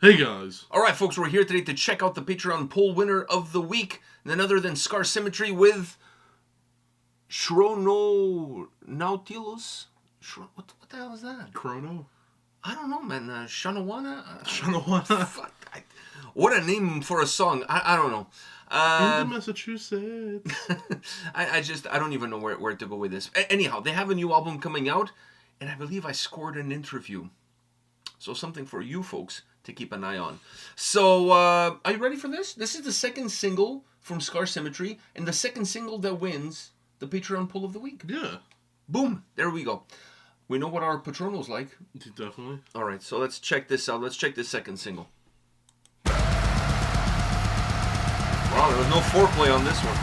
Hey guys. Alright folks, we're here today to check out the Patreon poll winner of the week. None other than Symmetry with Chrononautilus. What the hell is that? Chrono? I don't know, man. Shanawana? Shanawana? Fuck. What a name for a song. I don't know. Into Massachusetts. I don't even know where to go with this. Anyhow, they have a new album coming out, and I believe I scored an interview. So something for you folks to keep an eye on. So, are you ready for this? This is the second single from Symmetry, and the second single that wins the Patreon poll of the week. Yeah. Boom! There we go. We know what our Patrono's like. Definitely. Alright, so let's check this out. Let's check this second single. Wow, there was no foreplay on this one.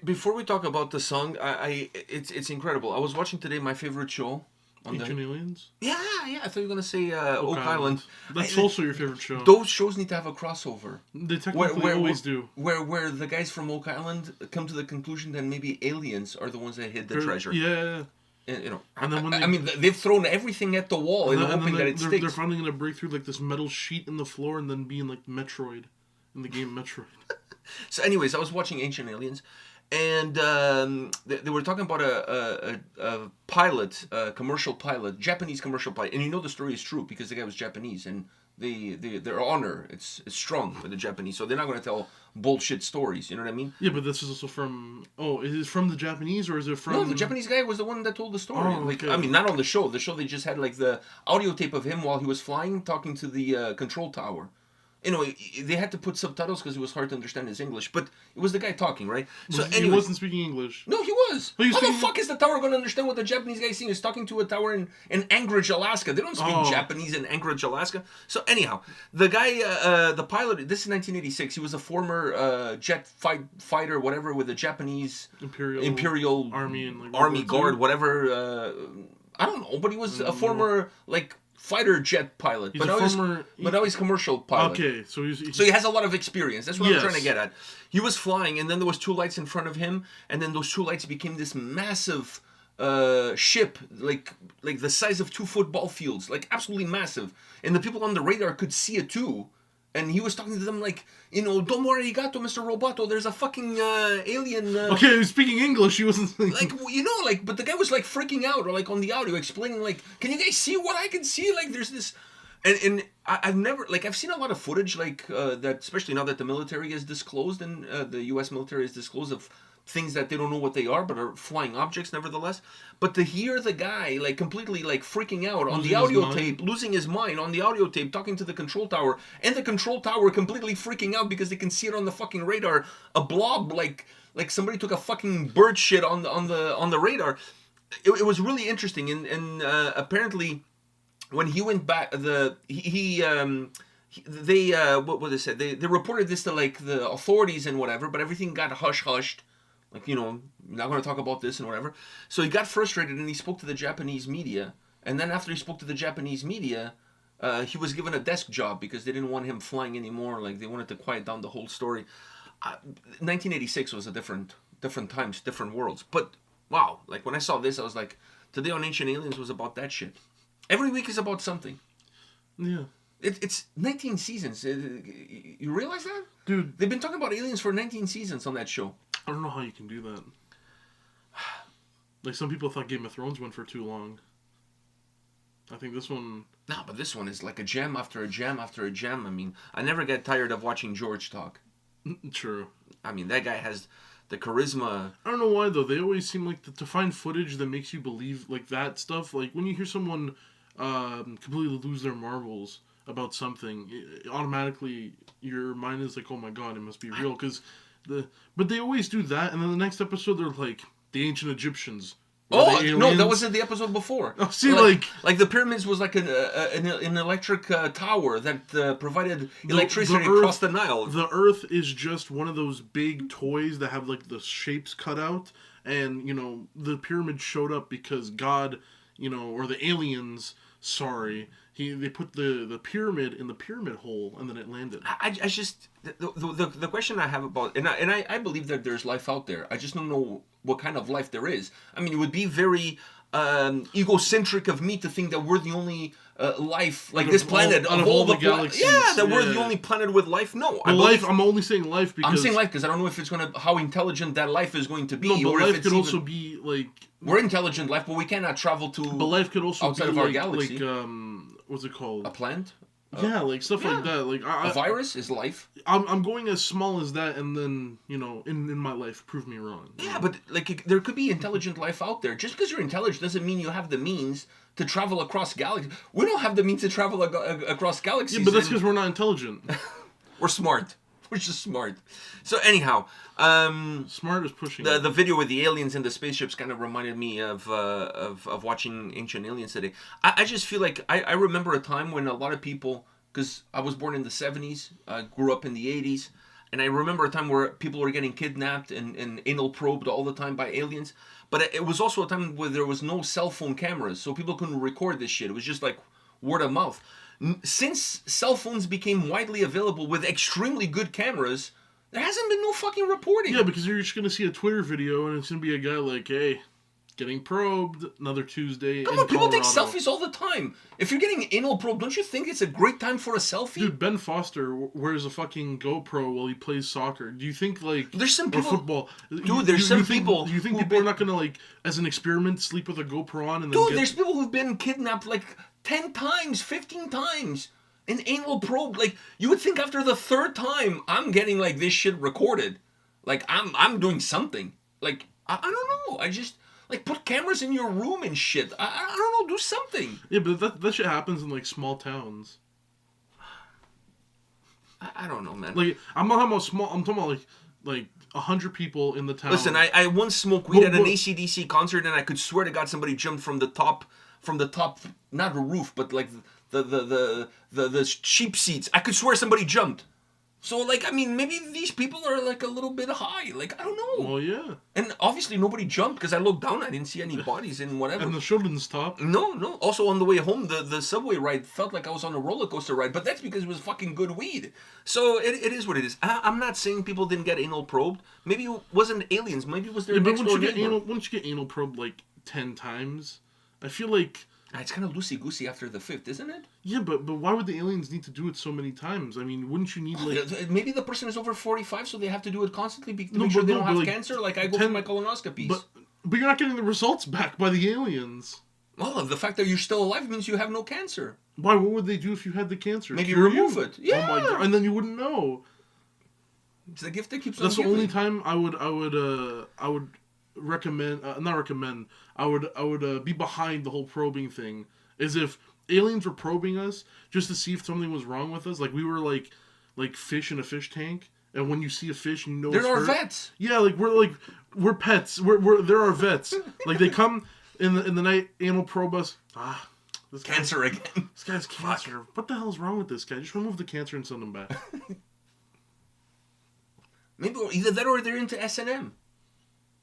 Before we talk about the song, it's incredible. I was watching today my favorite show. Ancient Aliens? Yeah. I thought you were gonna say Oak Island. That's also your favorite show. Those shows need to have a crossover. They technically always do. Where the guys from Oak Island come to the conclusion that maybe aliens are the ones that hid the treasure. Yeah. And, and then when they've thrown everything at the wall and hoping that it sticks. They're finally gonna break through like this metal sheet in the floor and then be in like Metroid, in the game Metroid. So, anyways, I was watching Ancient Aliens, and they were talking about a pilot, a commercial pilot, Japanese commercial pilot, and you know the story is true because the guy was Japanese, and their honor it's strong with the Japanese, so they're not going to tell bullshit stories. You know what I mean? Yeah, but this is also from. Oh, is it from the Japanese or is it from? No, the Japanese guy was the one that told the story. Oh, okay. I mean, not on the show. The show they just had like the audio tape of him while he was flying, talking to the control tower. You know, they had to put subtitles because it was hard to understand his English, but it was the guy talking, right? So he wasn't speaking English. No, he was. How the fuck is the tower going to understand what the Japanese guy is saying? He's talking to a tower in Anchorage, Alaska. They don't speak Japanese in Anchorage, Alaska. So anyhow, the guy, the pilot, this is 1986. He was a former jet fighter, whatever, with the Japanese Imperial Army and like Army Guard, whatever. I don't know, but he was a former like fighter jet pilot, but now he's commercial pilot. Okay, so he has a lot of experience. That's what I'm trying to get at. He was flying, and then there was two lights in front of him, and then those two lights became this massive ship, like the size of 2 football fields, like absolutely massive. And the people on the radar could see it too. And he was talking to them like, you know, don't worry, arigato, Mr. Roboto. There's a fucking alien. Okay, he was speaking English. He wasn't like, you know, like, but the guy was like freaking out, or like on the audio explaining, like, can you guys see what I can see? Like, there's this, and I've never, like, I've seen a lot of footage like that, especially now that the military is disclosed and the U.S. military is disclosed of things that they don't know what they are, but are flying objects nevertheless. But to hear the guy like completely like freaking out on the audio tape, losing his mind on the audio tape, talking to the control tower, and the control tower completely freaking out because they can see it on the fucking radar, a blob like somebody took a fucking bird shit on the radar. It was really interesting, and apparently when he went back, what they said, they reported this to like the authorities and whatever, but everything got hushed. Like, you know, not going to talk about this and whatever. So he got frustrated and he spoke to the Japanese media. And then after he spoke to the Japanese media, he was given a desk job because they didn't want him flying anymore. Like, they wanted to quiet down the whole story. 1986 was a different times, different worlds. But, wow, like, when I saw this, I was like, today on Ancient Aliens was about that shit. Every week is about something. Yeah. It's 19 seasons. You realize that? Dude. They've been talking about aliens for 19 seasons on that show. I don't know how you can do that. Like, some people thought Game of Thrones went for too long. I think this one... No, but this one is like a gem after a gem after a gem. I mean, I never get tired of watching George talk. True. I mean, that guy has the charisma. I don't know why, though. They always seem like to find footage that makes you believe, like, that stuff. Like, when you hear someone completely lose their marbles about something, automatically your mind is like, oh my god, it must be real, because... But they always do that, and then the next episode they're like the ancient Egyptians. Oh no, that wasn't the episode before. Oh, see, like the pyramids was like an electric tower that provided electricity across the Nile. The Earth is just one of those big toys that have like the shapes cut out, and you know the pyramid showed up because God, you know, or the aliens. Sorry. They put the pyramid in the pyramid hole, and then it landed. I just the question I have about and I believe that there's life out there. I just don't know what kind of life there is. I mean, it would be very egocentric of me to think that we're the only life like this planet of all the galaxies. We're the only planet with life. No, I'm only saying life because I'm saying life because I don't know if it's how intelligent that life is going to be. No, but or life if it's could also be like we're intelligent life, but we cannot travel to. But life could also outside be of like, our galaxy. Like what's it called? A plant. Yeah, like stuff like that. Like a virus is life. I'm going as small as that, and then you know, in my life, prove me wrong. Yeah, but like there could be intelligent life out there. Just because you're intelligent doesn't mean you have the means to travel across galaxies. We don't have the means to travel across galaxies. Yeah, but that's because we're not intelligent. We're smart. We're just smart. So anyhow, smart is pushing. The video with the aliens and the spaceships kind of reminded me of watching Ancient Aliens today. I just feel like I remember a time when a lot of people, because I was born in the 70s, I grew up in the 80s, And I remember a time where people were getting kidnapped and anal probed all the time by aliens. But it was also a time where there was no cell phone cameras, so people couldn't record this shit. It was just like word of mouth. Since cell phones became widely available with extremely good cameras, there hasn't been no fucking reporting. Yeah, because you're just going to see a Twitter video and it's going to be a guy like, hey, getting probed, another Tuesday Come in on, people Colorado. take selfies all the time. If you're getting anal probed, don't you think it's a great time for a selfie? Dude, Ben Foster wears a fucking GoPro while he plays soccer. Do you think, like... There's some people... Or football. Dude, there's some people... Do you think people are not going to, like, as an experiment, sleep with a GoPro on and then Dude, there's people who've been kidnapped, like, 10 times, 15 times. An anal probe. Like, you would think after the 3rd time, I'm getting, like, this shit recorded. Like, I'm doing something. Like, I don't know. I just... Like, put cameras in your room and shit. I don't know, do something. Yeah, but that shit happens in, like, small towns. I don't know, man. Like, I'm not talking about small... I'm talking about, like 100 people in the town. Listen, I once smoked weed at an AC/DC concert, and I could swear to God somebody jumped from the top, not a roof, but, like, the cheap seats. I could swear somebody jumped. So, like, I mean, maybe these people are, like, a little bit high. Like, I don't know. Well, yeah. And obviously nobody jumped because I looked down. I didn't see any bodies and whatever. And the show didn't stop. No. Also, on the way home, the subway ride felt like I was on a roller coaster ride. But that's because it was fucking good weed. So, it is what it is. I'm not saying people didn't get anal probed. Maybe it wasn't aliens. Maybe it was their next door neighbor. Once you get anal probed, like, 10 times, I feel like... It's kind of loosey-goosey after the 5th, isn't it? Yeah, but why would the aliens need to do it so many times? I mean, wouldn't you need, like... Maybe the person is over 45, so they have to do it constantly to make sure they don't have cancer, like I go for my colonoscopies. But you're not getting the results back by the aliens. Well, the fact that you're still alive means you have no cancer. Why? What would they do if you had the cancer? Maybe remove it. Yeah. Oh my God. And then you wouldn't know. It's the gift that keeps on That's giving. The only time I would recommend, not recommend, I would be behind the whole probing thing. Is if aliens were probing us just to see if something was wrong with us, like we were like fish in a fish tank, and when you see a fish, you know they're it's our hurt. Vets. Yeah, we're pets. They're our vets. Like they come in the night, anal probe us. This cancer again. This guy's cancer. Fuck. What the hell's wrong with this guy? Just remove the cancer and send him back. Maybe either that or they're into S&M.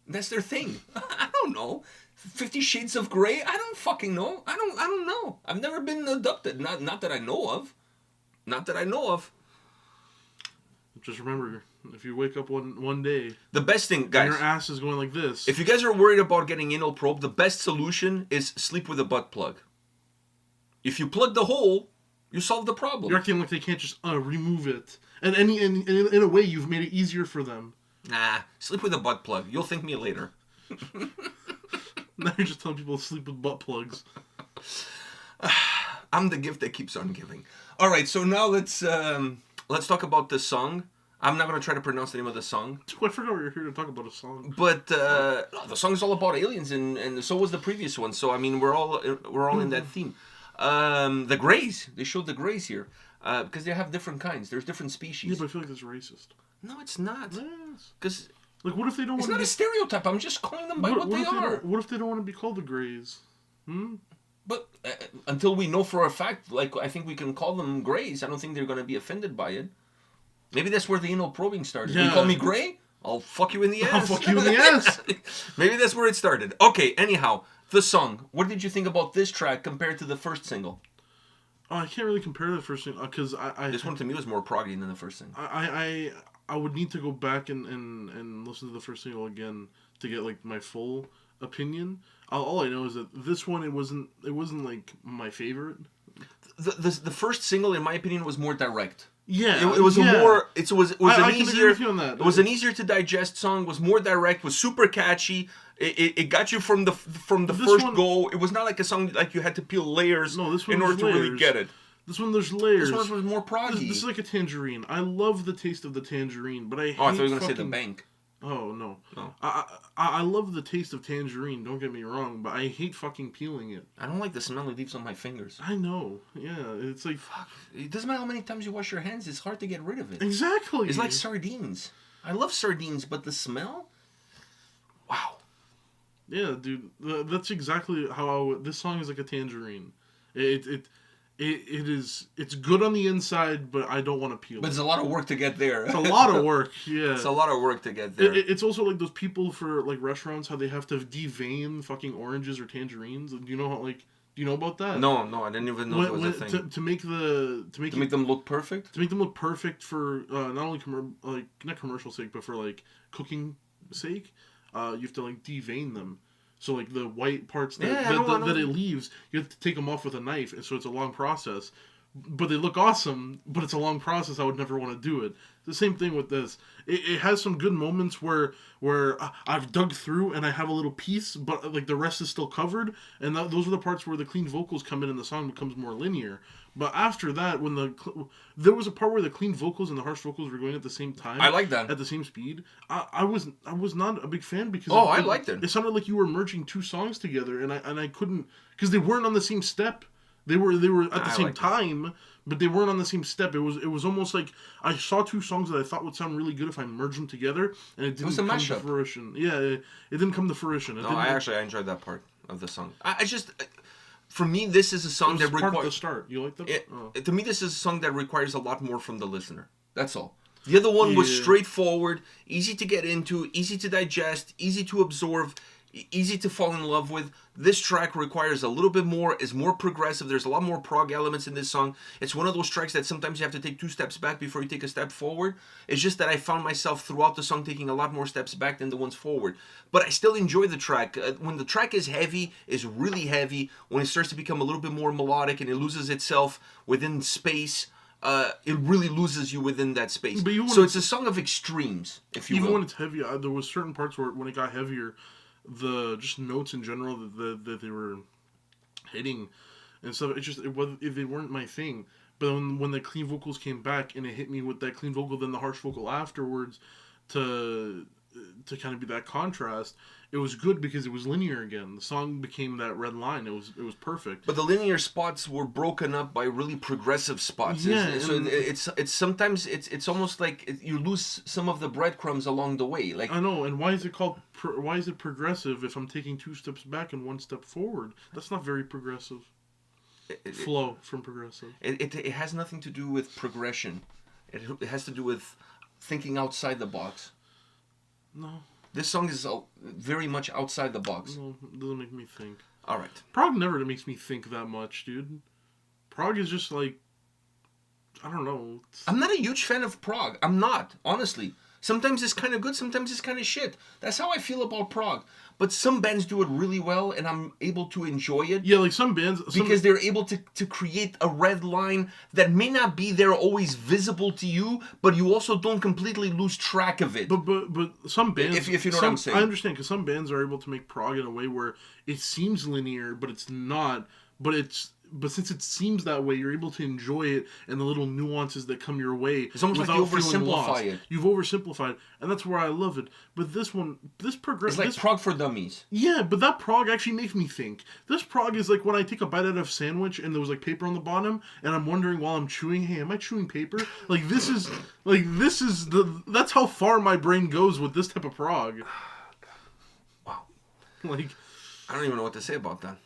That's their thing. I don't know. 50 Shades of Grey? I don't fucking know. I don't know. I've never been abducted. Not that I know of. Not that I know of. Just remember, if you wake up one day... The best thing, guys... And your ass is going like this. If you guys are worried about getting anal probed, the best solution is sleep with a butt plug. If you plug the hole, you solve the problem. You're acting like they can't just remove it. And in a way, you've made it easier for them. Nah, sleep with a butt plug. You'll thank me later. Now you're just telling people to sleep with butt plugs. I'm the gift that keeps on giving. All right, so now let's talk about this song. I'm not going to try to pronounce the name of the song. I forgot we were here to talk about a song. But the song's all about aliens, and so was the previous one. So I mean, we're all in that theme. The Greys. They showed the Greys here because they have different kinds. There's different species. Yeah, but I feel like that's racist. No, it's not. Yes. Because like, what if they don't? It's not a stereotype. I'm just calling them by what they are. What if they don't want to be called the Greys? But until we know for a fact, like I think we can call them Greys. I don't think they're going to be offended by it. Maybe that's where the anal probing started. Yeah. You call me Grey? I'll fuck you in the ass. I'll fuck you in the ass. Maybe that's where it started. Okay, anyhow, the song. What did you think about this track compared to the first single? I can't really compare the first single because this one to me was more proggy than the first single. I would need to go back and listen to the first single again to get like my full opinion. All I know is that this one it wasn't like my favorite. The first single, in my opinion, was more direct. Yeah, it was a more. It was an easier. On that. It was an easier to digest song. Was more direct. Was super catchy. It got you from the first go. It was not like a song like you had to peel layers in order to really get it. This one there's layers. This one was more proggy. This is like a tangerine. I love the taste of the tangerine, but I hate I thought you were gonna say the bank. Oh no. Oh. I love the taste of tangerine. Don't get me wrong, but I hate fucking peeling it. I don't like the smell it leaves on my fingers. I know. Yeah, it's like fuck. It doesn't matter how many times you wash your hands. It's hard to get rid of it. Exactly. It's like sardines. I love sardines, but the smell. Wow. Yeah, dude. That's exactly how this song is like a tangerine. It it's good on the inside, but I don't want to peel But it. it's a lot of work to get there. It's a lot of work, yeah. It's a lot of work to get there. It's also like those people for like restaurants, how they have to devein fucking oranges or tangerines. Do you know how like? Do you know about that? No, I didn't even know that was a thing. To make them look perfect. To make them look perfect for not only not commercial sake, but for like cooking sake, you have to like devein them. So like the white parts that it leaves, you have to take them off with a knife, and so it's a long process. But they look awesome, but it's a long process. I would never want to do it. The same thing with this. It has some good moments where I've dug through and I have a little piece, but like the rest is still covered. And those are the parts where the clean vocals come in and the song becomes more linear. But after that, when there was a part where the clean vocals and the harsh vocals were going at the same time. I like that. At the same speed. I was not a big fan because I liked it. It sounded like you were merging two songs together, and I couldn't, because they weren't on the same step. They were at the same time, but they weren't on the same step. It was almost like I saw two songs that I thought would sound really good if I merged them together, and it didn't come to fruition. Yeah, it didn't come to fruition. I enjoyed that part of the song. I just, for me, this is a song that requires part of the start. You like that? To me, this is a song that requires a lot more from the listener. That's all. The other one was straightforward, easy to get into, easy to digest, easy to absorb, easy to fall in love with. This track requires a little bit more, is more progressive. There's a lot more prog elements in this song. It's one of those tracks that sometimes you have to take 2 steps back before you take a step forward. It's just that I found myself throughout the song taking a lot more steps back than the ones forward. But I still enjoy the track. When the track is heavy, is really heavy, when it starts to become a little bit more melodic and it loses itself within space, it really loses you within that space. So it's a song of extremes, if you will. Even when it's heavy, there was certain parts where when it got heavier, the just notes in general that they were hitting and stuff, they weren't my thing. But when the clean vocals came back and it hit me with that clean vocal, then the harsh vocal afterwards, to kind of be that contrast, it was good because it was linear again. The song became that red line. It was perfect. But the linear spots were broken up by really progressive spots. Yeah, so it's sometimes it's almost like you lose some of the breadcrumbs along the way. Like, I know. And why is it called? Why is it progressive if I'm taking 2 steps back and 1 step forward? That's not very progressive. Flow from progressive. It has nothing to do with progression. It has to do with thinking outside the box. No. This song is very much outside the box. No, it doesn't make me think. All right. Prog never makes me think that much, dude. Prog is just like, I don't know. I'm not a huge fan of prog. I'm not, honestly. Sometimes it's kind of good, sometimes it's kind of shit. That's how I feel about prog. But some bands do it really well, and I'm able to enjoy it. Yeah, like some bands... because they're able to create a red line that may not be there always visible to you, but you also don't completely lose track of it. But some bands... If you know what I'm saying. I understand, because some bands are able to make prog in a way where it seems linear, but it's not. But since it seems that way, you're able to enjoy it and the little nuances that come your way. It's almost like you oversimplify it. You've oversimplified, and that's where I love it. But this one, it's like prog for dummies. Yeah, but that prog actually makes me think. This prog is like when I take a bite out of a sandwich and there was like paper on the bottom, and I'm wondering while I'm chewing, hey, am I chewing paper? That's how far my brain goes with this type of prog. Wow. Like, I don't even know what to say about that.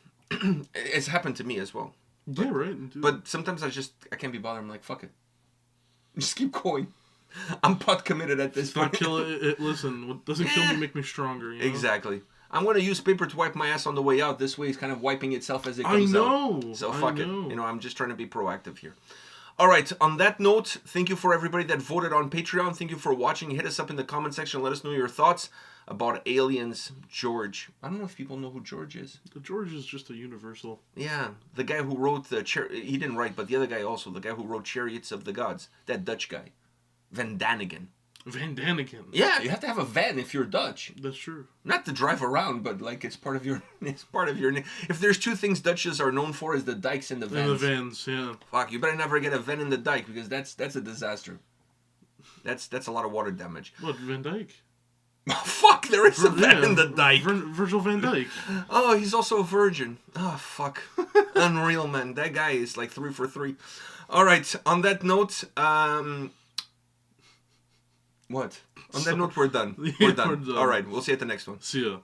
It's happened to me as well. Yeah, right. Dude. But sometimes I can't be bothered. I'm like, fuck it. Just keep going. I'm pot committed at this point. Listen, what doesn't kill me make me stronger. You know? Exactly. I'm going to use paper to wipe my ass on the way out. This way it's kind of wiping itself as it comes out. I know. So fuck it. I'm just trying to be proactive here. All right, on that note, thank you for everybody that voted on Patreon. Thank you for watching. Hit us up in the comment section. Let us know your thoughts about Aliens, George. I don't know if people know who George is. George is just a universal. Yeah, the guy who wrote he didn't write, but the other guy also, the guy who wrote Chariots of the Gods. That Dutch guy. Van Daniken. Van Daniken. Yeah, you have to have a van if you're Dutch. That's true. Not to drive around, but like it's part of your name. If there's 2 things Dutches are known for, is the dikes and the vans. And the vans, yeah. Fuck, you better never get a van in the dike because that's a disaster. That's a lot of water damage. What, Van Dyke? Fuck, there is a van in the dike. Virgil van Dijk. Oh, he's also a virgin. Oh, fuck. Unreal, man. That guy is like 3 for 3. All right, on that note, what? On that note, we're done. We're done. All right, we'll see you at the next one. See ya.